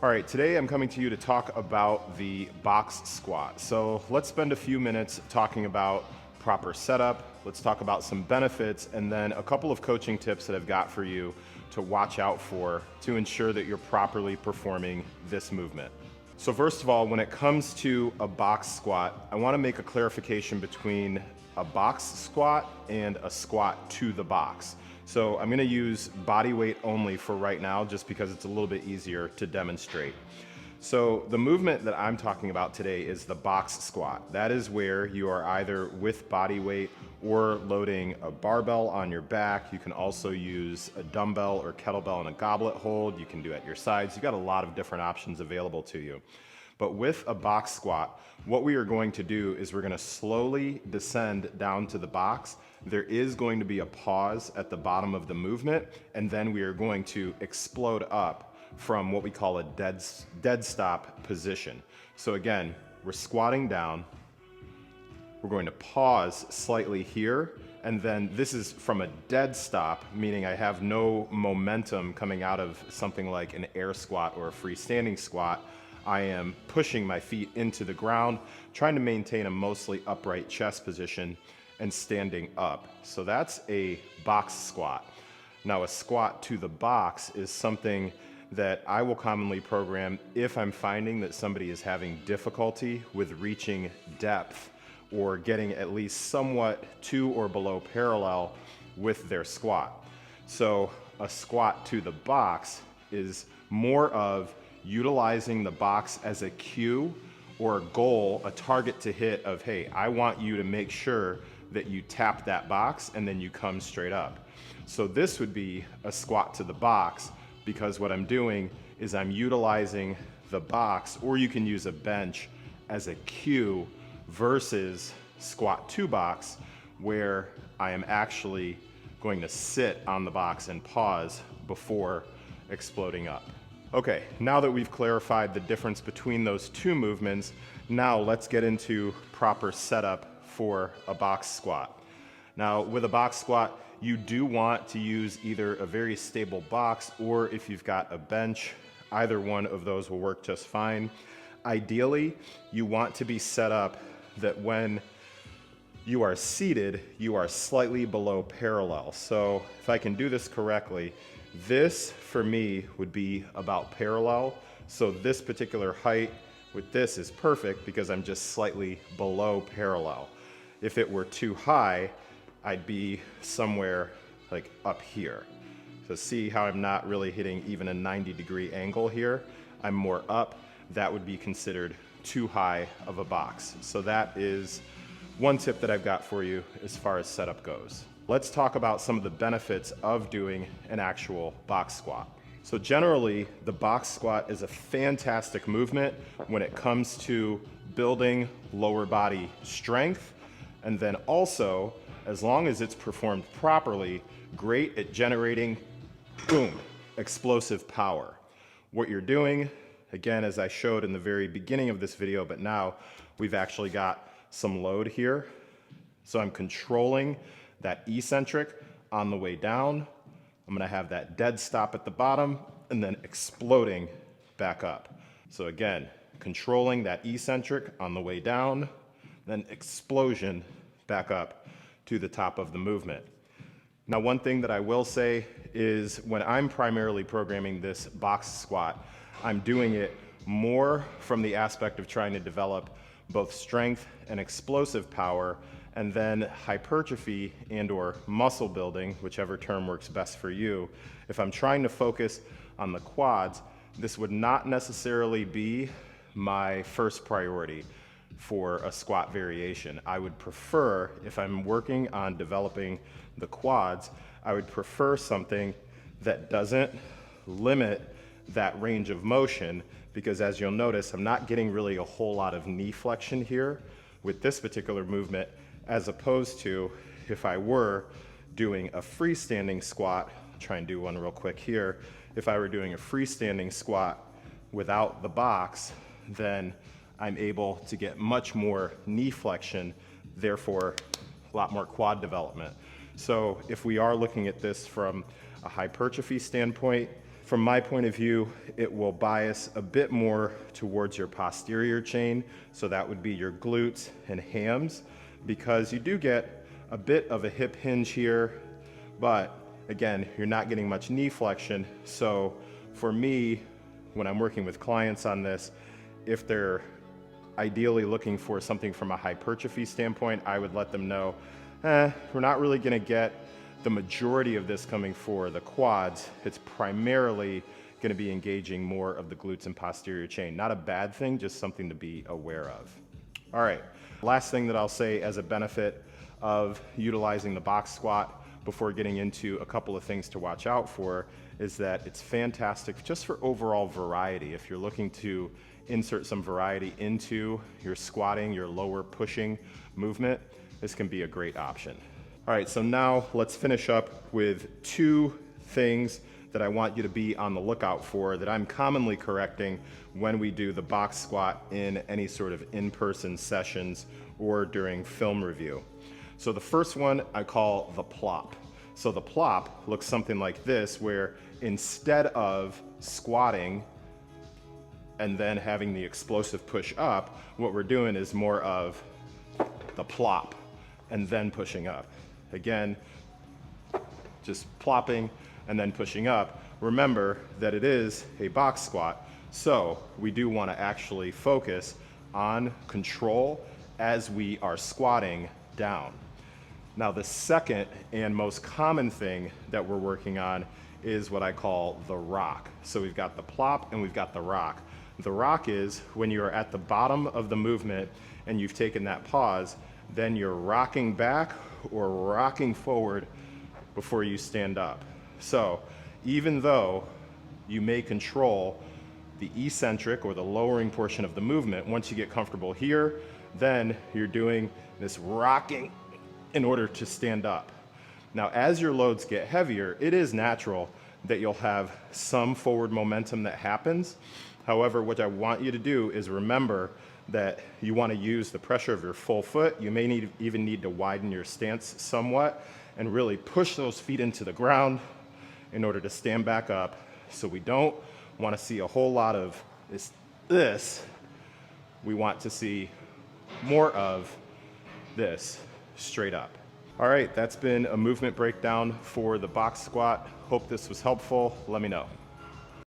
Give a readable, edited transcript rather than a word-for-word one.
All right, today I'm coming to you to talk about the box squat. So let's spend a few minutes talking about proper setup. Let's talk about some benefits and then a couple of coaching tips that I've got for you to watch out for to ensure that you're properly performing this movement. So first of all, when it comes to a box squat, I want to make a clarification between a box squat and a squat to the box. So I'm going to use body weight only for right now just because it's a little bit easier to demonstrate. So the movement that I'm talking about today is the box squat. That is where you are either with body weight or loading a barbell on your back. You can also use a dumbbell or kettlebell in a goblet hold. You can do it at your sides. You've got a lot of different options available to you. But with a box squat, what we are going to do is we're going to slowly descend down to the box. There is going to be a pause at the bottom of the movement, and then we are going to explode up from what we call a dead stop position. So again, we're squatting down. We're going to pause slightly here, and then this is from a dead stop, meaning I have no momentum coming out of something like an air squat or a freestanding squat. I am pushing my feet into the ground, trying to maintain a mostly upright chest position and standing up. So that's a box squat. Now a squat to the box is something that I will commonly program if I'm finding that somebody is having difficulty with reaching depth or getting at least somewhat to or below parallel with their squat. So a squat to the box is more of utilizing the box as a cue or a goal, a target to hit of, hey, I want you to make sure that you tap that box and then you come straight up. So this would be a squat to the box because what I'm doing is I'm utilizing the box, or you can use a bench as a cue versus squat to box where I am actually going to sit on the box and pause before exploding up. Okay, now that we've clarified the difference between those two movements, now let's get into proper setup for a box squat. Now, with a box squat, you do want to use either a very stable box or if you've got a bench, either one of those will work just fine. Ideally, you want to be set up that when you are seated, you are slightly below parallel. So if I can do this correctly, this for me would be about parallel. So this particular height with this is perfect because I'm just slightly below parallel. If it were too high, I'd be somewhere like up here. So see how I'm not really hitting even a 90-degree angle here? I'm more up. That would be considered too high of a box. So that is one tip that I've got for you as far as setup goes. Let's talk about some of the benefits of doing an actual box squat. So generally, the box squat is a fantastic movement when it comes to building lower body strength, and then also, as long as it's performed properly, great at generating, boom, explosive power. What you're doing, again, as I showed in the very beginning of this video, but now we've actually got some load here. So I'm controlling that eccentric on the way down. I'm gonna have that dead stop at the bottom and then exploding back up. So again, controlling that eccentric on the way down, then explosion back up to the top of the movement. Now, one thing that I will say is when I'm primarily programming this box squat, I'm doing it more from the aspect of trying to develop both strength and explosive power, and then hypertrophy and or muscle building, whichever term works best for you. If I'm trying to focus on the quads, this would not necessarily be my first priority for a squat variation. I would prefer, if I'm working on developing the quads, I would prefer something that doesn't limit that range of motion, because as you'll notice, I'm not getting really a whole lot of knee flexion here with this particular movement, as opposed to if I were doing a freestanding squat. I'll try and do one real quick here. If I were doing a freestanding squat without the box, then I'm able to get much more knee flexion, therefore a lot more quad development. So if we are looking at this from a hypertrophy standpoint, From my point of view, it will bias a bit more towards your posterior chain. So that would be your glutes and hams, because you do get a bit of a hip hinge here, but again, you're not getting much knee flexion. So for me, when I'm working with clients on this, if they're ideally looking for something from a hypertrophy standpoint, I would let them know, we're not really gonna get the majority of this coming for the quads. It's primarily gonna be engaging more of the glutes and posterior chain. Not a bad thing, just something to be aware of. All right, last thing that I'll say as a benefit of utilizing the box squat before getting into a couple of things to watch out for is that it's fantastic just for overall variety. If you're looking to insert some variety into your squatting, your lower pushing movement, this can be a great option. All right, so now let's finish up with two things that I want you to be on the lookout for that I'm commonly correcting when we do the box squat in any sort of in-person sessions or during film review. So the first one I call the plop. So the plop looks something like this, where instead of squatting and then having the explosive push up, what we're doing is more of the plop and then pushing up. Again, just plopping and then pushing up. Remember that it is a box squat, so we do want to actually focus on control as we are squatting down. Now, the second and most common thing that we're working on is what I call the rock. So we've got the plop and we've got the rock. The rock is when you're at the bottom of the movement and you've taken that pause, then you're rocking back or rocking forward before you stand up. So even though you may control the eccentric or the lowering portion of the movement, once you get comfortable here, then you're doing this rocking in order to stand up. Now, as your loads get heavier, it is natural that you'll have some forward momentum that happens. However, what I want you to do is remember that you want to use the pressure of your full foot. You may even need to widen your stance somewhat and really push those feet into the ground in order to stand back up. So we don't want to see a whole lot of this. We want to see more of this straight up. All right, that's been a movement breakdown for the box squat. Hope this was helpful. Let me know.